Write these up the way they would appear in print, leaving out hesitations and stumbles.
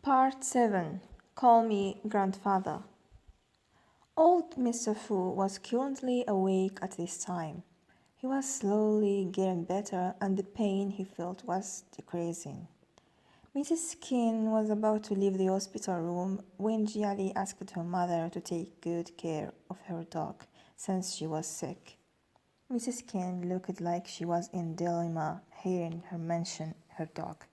Part 7. Call me grandfather. Old Mr. Fu was currently awake at this time. He was slowly getting better and the pain he felt was decreasing. Mrs. Kin was about to leave the hospital room when Jiali asked her mother to take good care of her dog since she was sick. Mrs. Kin looked like she was in dilemma hearing her mention her dog.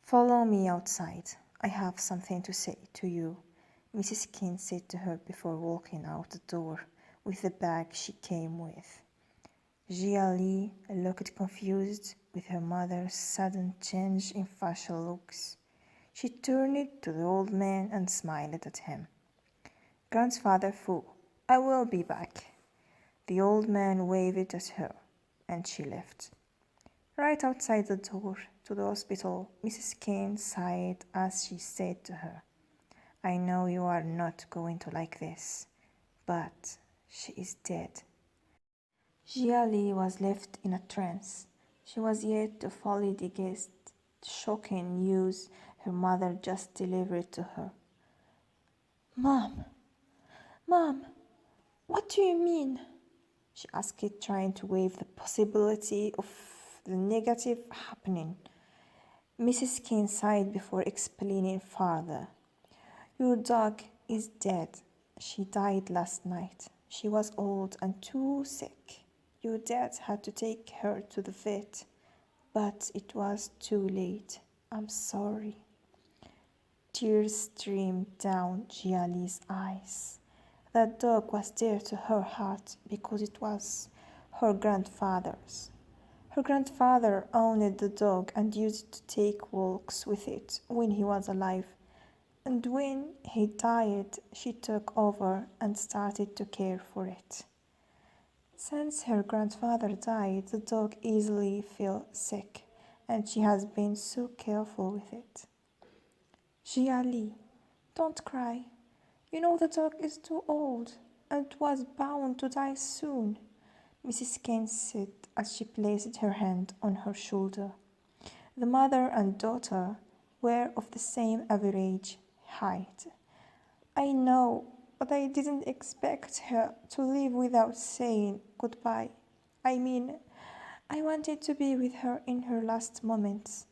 Follow me outside. I have something to say to you, Mrs. Kin said to her before walking out the door with the bag she came with. Jia Li looked confused with her mother's sudden change in facial looks. She turned to the old man and smiled at him. Grandfather Fu, I will be back. The old man waved at her, and she left. Right outside the door to the hospital, Mrs. Kin sighed as she said to her, I know you are not going to like this, but she is dead. Jia Li was left in a trance. She was yet to fully digest the shocking news her mother just delivered to her. Mom, what do you mean? She asked, trying to waive the possibility of the negative happening. Mrs. Kin sighed before explaining further. Your dog is dead. She died last night. She was old and too sick. Your dad had to take her to the vet, but it was too late. I'm sorry. Tears streamed down Jia Li's eyes. That dog was dear to her heart because it was her grandfather's. Her grandfather owned the dog and used it to take walks with it when he was alive. And when he died, she took over and started to care for it. Since her grandfather died, the dog easily fell sick, and she has been so careful with it. Jia Li, don't cry. You know the dog is too old and was bound to die soon, Mrs. Kin said as she placed her hand on her shoulder. The mother and daughter were of the same average height. I know, but I didn't expect her to leave without saying goodbye. I wanted to be with her in her last moments.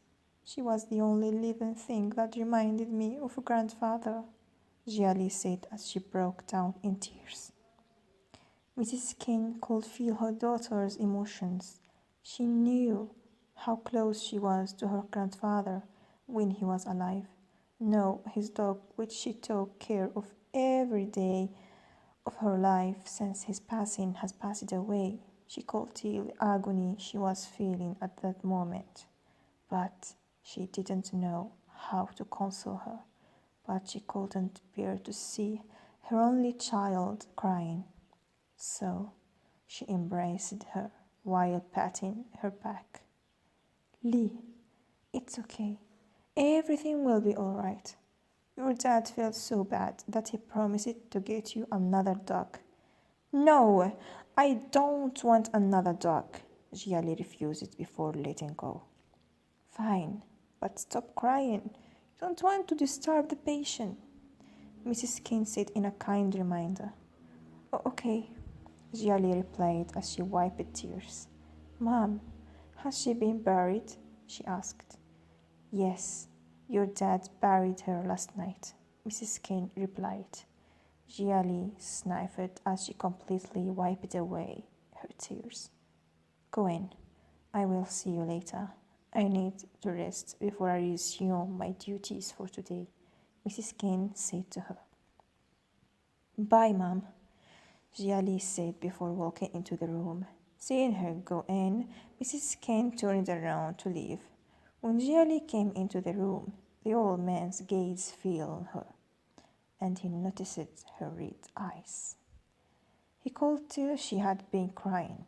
She was the only living thing that reminded me of grandfather, Jia Li said as she broke down in tears. Mrs. Kin could feel her daughter's emotions. She knew how close she was to her grandfather when he was alive. No, his dog, which she took care of every day of her life since his passing, has passed away. She could tell the agony she was feeling at that moment, but she didn't know how to console her. But she couldn't bear to see her only child crying. So she embraced her while patting her back. Li, it's okay. Everything will be all right. Your dad felt so bad that he promised to get you another dog. No, I don't want another dog, Jia Li refused before letting go. Fine, but stop crying. You don't want to disturb the patient, Mrs. Kin said in a kind reminder. Oh, okay, Jia Li replied as she wiped tears. Mom, has she been buried? She asked. Yes, your dad buried her last night, Mrs. Kin replied. Jia Li sniffed as she completely wiped away her tears. Go in. I will see you later. I need to rest before I resume my duties for today, Mrs. Kin said to her. Bye, Mom, Jia Li said before walking into the room. Seeing her go in, Mrs. Kin turned around to leave. When Jia Li came into the room, the old man's gaze fell on her, and he noticed her red eyes. He could tell she had been crying.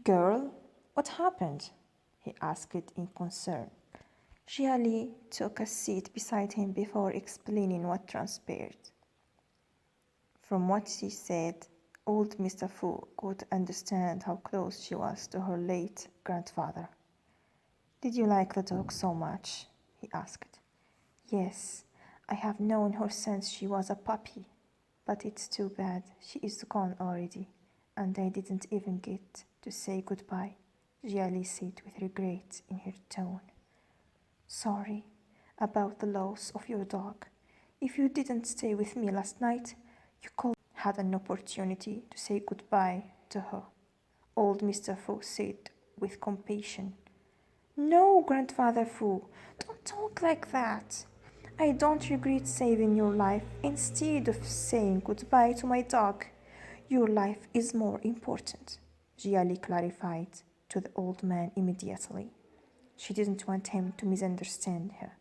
Girl, what happened? He asked in concern. Jia Li took a seat beside him before explaining what transpired. From what she said, old Mr. Fu could understand how close she was to her late grandfather. Did you like the dog so much? He asked. Yes, I have known her since she was a puppy. But it's too bad she is gone already, and I didn't even get to say goodbye, Jiali said with regret in her tone. Sorry about the loss of your dog. If you didn't stay with me last night, you could have had an opportunity to say goodbye to her, old Mr. Fu said with compassion. No, Grandfather Fu, don't talk like that. I don't regret saving your life instead of saying goodbye to my dog. Your life is more important, Jiali clarified to the old man immediately. She didn't want him to misunderstand her.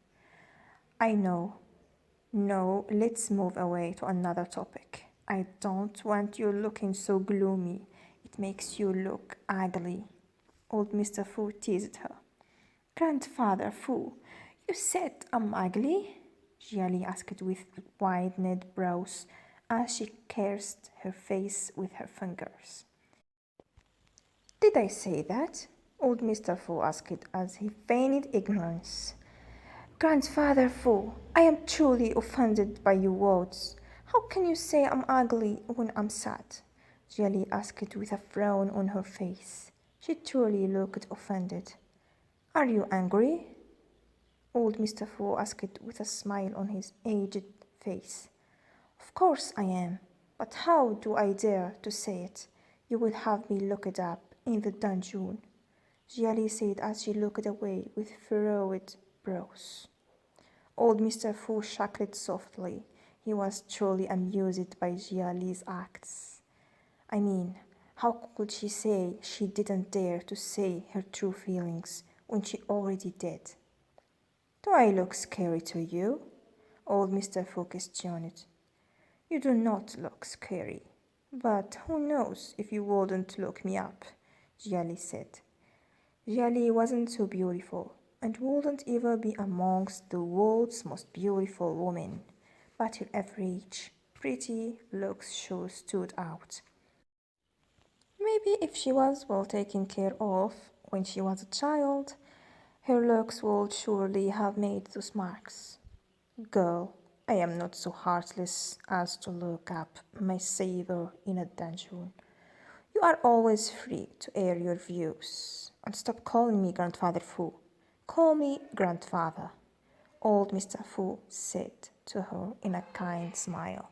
I know. No, let's move away to another topic. I don't want you looking so gloomy. It makes you look ugly. Old Mr. Fu teased her. Grandfather Fu, you said I'm ugly? Jiali asked with widened brows as she cursed her face with her fingers. Did I say that? Old Mr. Fu asked as he feigned ignorance. Grandfather Fu, I am truly offended by your words. How can you say I'm ugly when I'm sad? Jiali asked with a frown on her face. She truly looked offended. Are you angry? Old Mr. Fu asked with a smile on his aged face. Of course I am, but how do I dare to say it? You will have me looked up in the dungeon, Jiali said as she looked away with furrowed brows. Old Mr. Fu chuckled softly. He was truly amused by Jiali's acts. I mean, how could she say she didn't dare to say her true feelings when she already did? Do I look scary to you? Old Mr. Fu questioned. You do not look scary, but who knows if you wouldn't look me up, Jiali said. Jiali wasn't so beautiful and wouldn't even be amongst the world's most beautiful women, but her average, pretty looks sure stood out. Maybe if she was well taken care of when she was a child, her looks would surely have made those marks. Girl, I am not so heartless as to look up my savior in a dungeon. You are always free to air your views. And stop calling me Grandfather Fu. Call me Grandfather, old Mr. Fu said to her in a kind smile.